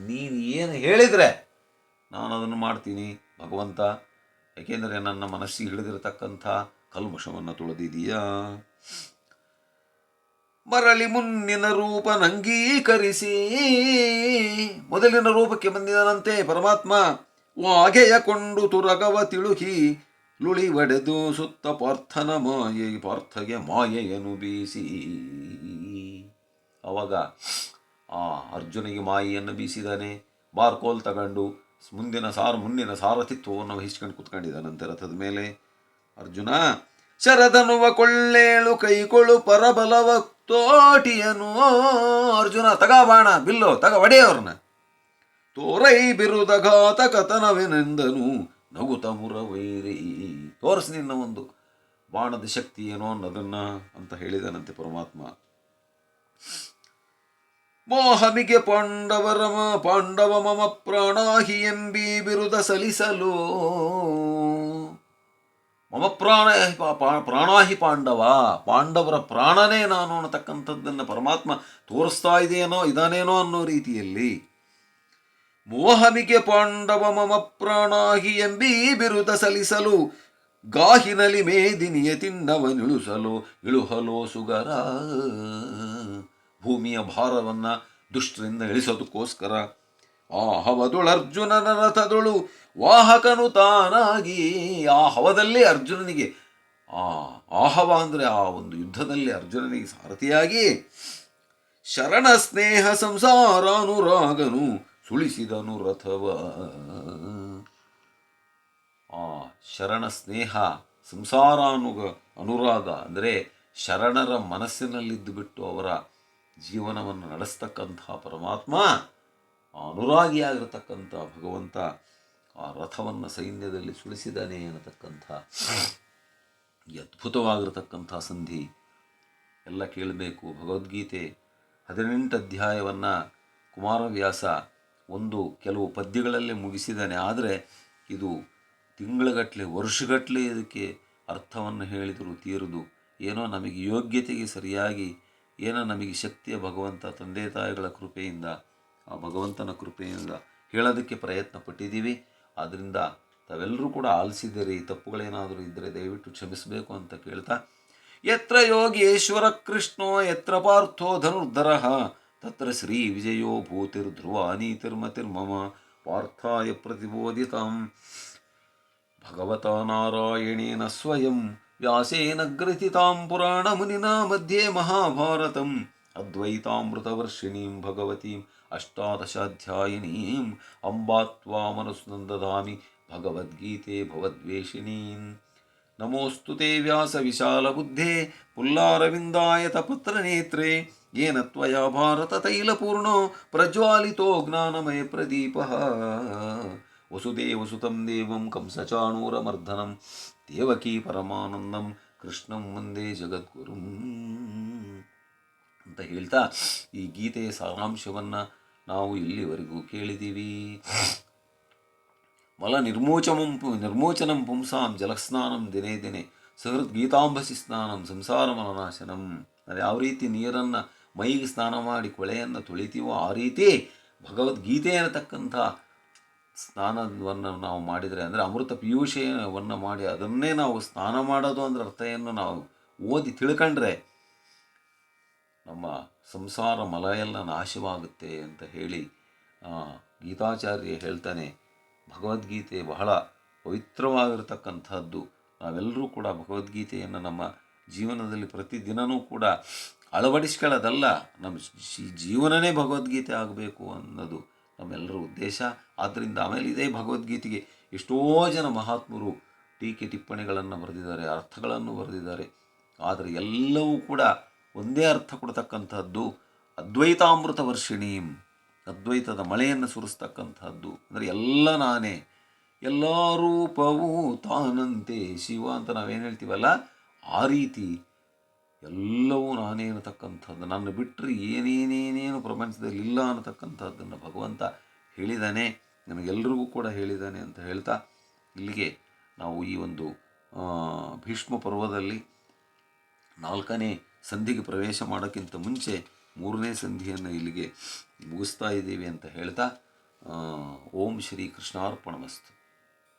ನೀನು ಏನು ಹೇಳಿದರೆ ನಾನು ಅದನ್ನು ಮಾಡ್ತೀನಿ ಭಗವಂತ. ಯಾಕೆಂದರೆ ನನ್ನ ಮನಸ್ಸಿಗೆ ಹಿಡಿದಿರತಕ್ಕಂಥ ಕಲ್ಮಶವನ್ನು ತುಳಿದಿದೀಯಾ. ಮರಳಿ ಮುನ್ನಿನ ರೂಪ ನಂಗೀಕರಿಸಿ, ಮೊದಲಿನ ರೂಪಕ್ಕೆ ಬಂದಿದನಂತೆ ಪರಮಾತ್ಮ. ವಾಗೆಯ ಕೊಂಡು ತುರಗವ ತಿಳುಕಿ ಲುಳಿ ಒಡೆದು ಸುತ್ತ ಪಾರ್ಥನ ಪಾರ್ಥಗೆ ಮಾಯೆಯನ್ನು ಬೀಸಿ. ಅವಾಗ ಆ ಅರ್ಜುನಿಗೆ ಮಾಯೆಯನ್ನು ಬೀಸಿದಾನೆ. ಬಾರ್ಕೋಲ್ ತಗೊಂಡು ಮುಂದಿನ ಸಾರಥಿತ್ವವನ್ನು ವಹಿಸ್ಕೊಂಡು ಕೂತ್ಕೊಂಡಿದ್ದಾನಂತೆ ರಥದ ಮೇಲೆ. ಅರ್ಜುನ ಶರದನುವ ಕೊಳ್ಳೇಳು ಕೈಕೊಳು ಪರಬಲವ ತೋಟಿಯನು. ಅರ್ಜುನ ತಗ ಬಾಣ ಬಿಲ್ಲು ತಗ ಒಡೆಯವ್ರನ್ನ. ತೋರೈ ಬಿರುದ ಘಾತ ಕಥನವೆನೆಂದನು ನಗುತ ಮುರವೈರಿ. ತೋರಿಸ್ ನಿನ್ನ ಒಂದು ಬಾಣದ ಶಕ್ತಿ ಏನೋ ಅನ್ನೋದನ್ನ ಅಂತ ಹೇಳಿದನಂತೆ ಪರಮಾತ್ಮ. ಮೋಹಮಿಗೆ ಪಾಂಡವ ಮಮ ಪ್ರಾಣಾಹಿ ಎಂಬಿ ಬಿರುದ ಸಲಿಸಲು. ಮಮ ಪ್ರಾಣಾಹಿ ಪಾಂಡವರ ಪ್ರಾಣನೇ ನಾನು ಅನ್ನತಕ್ಕಂಥದ್ದನ್ನು ಪರಮಾತ್ಮ ತೋರಿಸ್ತಾ ಇದಾನೇನೋ ಅನ್ನೋ ರೀತಿಯಲ್ಲಿ. ಮೋಹಮಿಗೆ ಪಾಂಡವ ಮಮ ಪ್ರಾಣಾಹಿ ಎಂಬಿ ಬಿರುದ ಸಲಿಸಲು ಗಾಹಿನಲಿ ಮೇದಿನಿಯ ತಿನ್ನವನಿಳಿಸಲು ಇಳುಹಲೋ ಸುಗರ. ಭೂಮಿಯ ಭಾರವನ್ನು ದುಷ್ಟರಿಂದ ಇಳಿಸೋದಕ್ಕೋಸ್ಕರ ಆ ಹವದುಳರ್ಜುನನ ರಥದೊಳು ವಾಹಕನು ತಾನಾಗಿ. ಆ ಹವದಲ್ಲಿ ಅರ್ಜುನನಿಗೆ, ಆ ಆಹವ ಅಂದರೆ ಆ ಒಂದು ಯುದ್ಧದಲ್ಲಿ ಅರ್ಜುನನಿಗೆ ಸಾರಥಿಯಾಗಿ ಶರಣ ಸ್ನೇಹ ಸಂಸಾರಾನುರಾಗನು ಸುಳಿಸಿದನು ರಥವ. ಆ ಶರಣ ಸ್ನೇಹ ಅನುರಾಗ ಅಂದರೆ ಶರಣರ ಮನಸ್ಸಿನಲ್ಲಿದ್ದು ಬಿಟ್ಟು ಅವರ ಜೀವನವನ್ನು ನಡೆಸ್ತಕ್ಕಂಥ ಪರಮಾತ್ಮ, ಅನುರಾಗಿಯಾಗಿರತಕ್ಕಂಥ ಭಗವಂತ ಆ ರಥವನ್ನು ಸೈನ್ಯದಲ್ಲಿ ಸುಳಿಸಿದಾನೆ ಅನ್ನತಕ್ಕಂಥ ಈ ಅದ್ಭುತವಾಗಿರತಕ್ಕಂಥ ಸಂಧಿ ಎಲ್ಲ ಕೇಳಬೇಕು. ಭಗವದ್ಗೀತೆ 18 ಅಧ್ಯಾಯವನ್ನು ಕುಮಾರವ್ಯಾಸ ಕೆಲವು ಪದ್ಯಗಳಲ್ಲೇ ಮುಗಿಸಿದ್ದಾನೆ. ಆದರೆ ಇದು ತಿಂಗಳಗಟ್ಟಲೆ ವರ್ಷಗಟ್ಟಲೆ ಇದಕ್ಕೆ ಅರ್ಥವನ್ನು ಹೇಳಿದರೂ ತೀರದು. ಏನೋ ನಮಗೆ ಯೋಗ್ಯತೆಗೆ ಸರಿಯಾಗಿ, ಏನೋ ನಮಗೆ ಶಕ್ತಿಯ ಭಗವಂತ ತಂದೆ ತಾಯಿಗಳ ಕೃಪೆಯಿಂದ, ಆ ಭಗವಂತನ ಕೃಪೆಯಿಂದ ಹೇಳೋದಕ್ಕೆ ಪ್ರಯತ್ನ ಪಟ್ಟಿದ್ದೀವಿ. ಆದ್ದರಿಂದ ತಾವೆಲ್ಲರೂ ಕೂಡ ಆಲಿಸಿದ್ದೀರಿ. ತಪ್ಪುಗಳೇನಾದರೂ ಇದ್ದರೆ ದಯವಿಟ್ಟು ಕ್ಷಮಿಸಬೇಕು ಅಂತ ಕೇಳ್ತಾ, ಯತ್ರ ಯೋಗೇಶ್ವರ ಕೃಷ್ಣೋ ಯತ್ರ ಪಾರ್ಥೋ ಧನುರ್ಧರಃ ತತ್ರ ಶ್ರೀ ವಿಜಯೋ ಭೂತಿರ್ಧ್ರುವ ನೀತಿರ್ಮತಿರ್ಮಮ ಪಾರ್ಥಾಯ ಪ್ರತಿಬೋಧಿತಾಂ ಭಗವತಾ ನಾರಾಯಣೇನ ಸ್ವಯಂ ವ್ಯಾಸೇನ ಗ್ರಥಿತಾಂ ಪುರಾಣ ಮುನಿನಾ ಮಧ್ಯೆ ಮಹಾಭಾರತಂ ಅದ್ವೈತಾಮೃತವರ್ಷಿಣೀಂ ಭಗವತೀಂ ಅಷ್ಟಾದಶಾಧ್ಯಾಯಿನೀಂ ಅಂಬಾತ್ವಾ ಮನಸ್ಸುನಂದಧಾಮಿ ಭಗವದ್ಗೀತೆ ಭವದ್ವೇಷಿಣೀಂ. ನಮೋಸ್ತು ತೇ ವ್ಯಾಸ ವಿಶಾಲಬುದ್ಧೇ ಪುಲ್ಲಾರವಿಂದಾಯತ ಪತ್ರನೇತ್ರೇ ಯೇನ ತ್ವಯಾ ಭಾರತ ತೈಲಪೂರ್ಣೋ ಪ್ರಜ್ವಾಲಿತೋ ಜ್ಞಾನಮಯ ಪ್ರದೀಪಃ. ವಸುದೇವಸುತಂ ದೇವಂ ಕಂಸಚಾಣೂರಮರ್ದನಂ ದೇವಕೀ ಪರಮಾನಂದಂ ಕೃಷ್ಣಂ ವಂದೇ ಜಗದ್ಗುರುಂ ಅಂತ ಹೇಳ್ತಾ ಈ ಗೀತೆಯ ಸಾರಾಂಶವನ್ನು ನಾವು ಇಲ್ಲಿವರೆಗೂ ಕೇಳಿದ್ದೀವಿ. ಮಲ ನಿರ್ಮೋಚನಂ ಪುಂಸಾಂ ಜಲಸ್ನಾನಂ ದಿನೇ ದಿನೇ ಸಹೃದ್ಗೀತಾಂಬಸಿ ಸ್ನಾನಂ ಸಂಸಾರ ಮಲನಾಶನಂ. ಅದು ಯಾವ ರೀತಿ ನೀರನ್ನು ಮೈಗೆ ಸ್ನಾನ ಮಾಡಿ ಕೊಳೆಯನ್ನು ತೊಳಿತೀವೋ ಆ ರೀತಿ ಭಗವದ್ಗೀತೆ ಅನ್ನತಕ್ಕಂಥ ಸ್ನಾನವನ್ನು ನಾವು ಮಾಡಿದರೆ, ಅಂದರೆ ಅಮೃತ ಪೀಯೂಷವನ್ನು ಮಾಡಿ ಅದನ್ನೇ ನಾವು ಸ್ನಾನ ಮಾಡೋದು ಅಂದರೆ ಅರ್ಥ ಏನು ನಾವು ಓದಿ ತಿಳ್ಕೊಂಡ್ರೆ ನಮ್ಮ ಸಂಸಾರ ಮಲ ಎಲ್ಲ ನಾಶವಾಗುತ್ತೆ ಅಂತ ಹೇಳಿ ಗೀತಾಚಾರ್ಯ ಹೇಳ್ತಾನೆ. ಭಗವದ್ಗೀತೆ ಬಹಳ ಪವಿತ್ರವಾಗಿರತಕ್ಕಂಥದ್ದು. ನಾವೆಲ್ಲರೂ ಕೂಡ ಭಗವದ್ಗೀತೆಯನ್ನು ನಮ್ಮ ಜೀವನದಲ್ಲಿ ಪ್ರತಿದಿನವೂ ಕೂಡ ಅಳವಡಿಸ್ಕೊಳ್ಳೋದಲ್ಲ, ನಮ್ಮ ಜೀವನವೇ ಭಗವದ್ಗೀತೆ ಆಗಬೇಕು ಅನ್ನೋದು ನಮ್ಮೆಲ್ಲರ ಉದ್ದೇಶ. ಆದ್ದರಿಂದ ಆಮೇಲೆ ಇದೇ ಭಗವದ್ಗೀತೆಗೆ ಎಷ್ಟೋ ಜನ ಮಹಾತ್ಮರು ಟೀಕೆ ಟಿಪ್ಪಣಿಗಳನ್ನು ಬರೆದಿದ್ದಾರೆ, ಅರ್ಥಗಳನ್ನು ಬರೆದಿದ್ದಾರೆ. ಆದರೆ ಎಲ್ಲವೂ ಕೂಡ ಒಂದೇ ಅರ್ಥ ಕೊಡ್ತಕ್ಕಂಥದ್ದು ಅದ್ವೈತಾಮೃತ ವರ್ಷಿಣೀಂ, ಅದ್ವೈತದ ಮಳೆಯನ್ನು ಸುರಿಸ್ತಕ್ಕಂಥದ್ದು. ಅಂದರೆ ಎಲ್ಲ ನಾನೇ, ಎಲ್ಲ ರೂಪವೂ ತಾನಂತೆ ಶಿವ ಅಂತ ನಾವೇನು ಹೇಳ್ತೀವಲ್ಲ, ಆ ರೀತಿ ಎಲ್ಲವೂ ನಾನೇ ಅನ್ನತಕ್ಕಂಥದ್ದು, ನನ್ನ ಬಿಟ್ಟರೆ ಏನೇನೇನೇನು ಪ್ರಪಂಚದಲ್ಲಿ ಇಲ್ಲ ಅನ್ನತಕ್ಕಂಥದ್ದನ್ನು ಭಗವಂತ ಹೇಳಿದ್ದಾನೆ, ನಮಗೆಲ್ಲರಿಗೂ ಕೂಡ ಹೇಳಿದ್ದಾನೆ ಅಂತ ಹೇಳ್ತಾ ಇಲ್ಲಿಗೆ ನಾವು ಈ ಒಂದು ಭೀಷ್ಮ ಪರ್ವದಲ್ಲಿ 4ನೇ ಸಂಧಿಗೆ ಪ್ರವೇಶ ಮಾಡೋಕ್ಕಿಂತ ಮುಂಚೆ 3ನೇ ಸಂಧಿಯನ್ನು ಇಲ್ಲಿಗೆ ಮುಗಿಸ್ತಾ ಇದ್ದೀವಿ ಅಂತ ಹೇಳ್ತಾ ಓಂ ಶ್ರೀ ಕೃಷ್ಣಾರ್ಪಣಮಸ್ತು.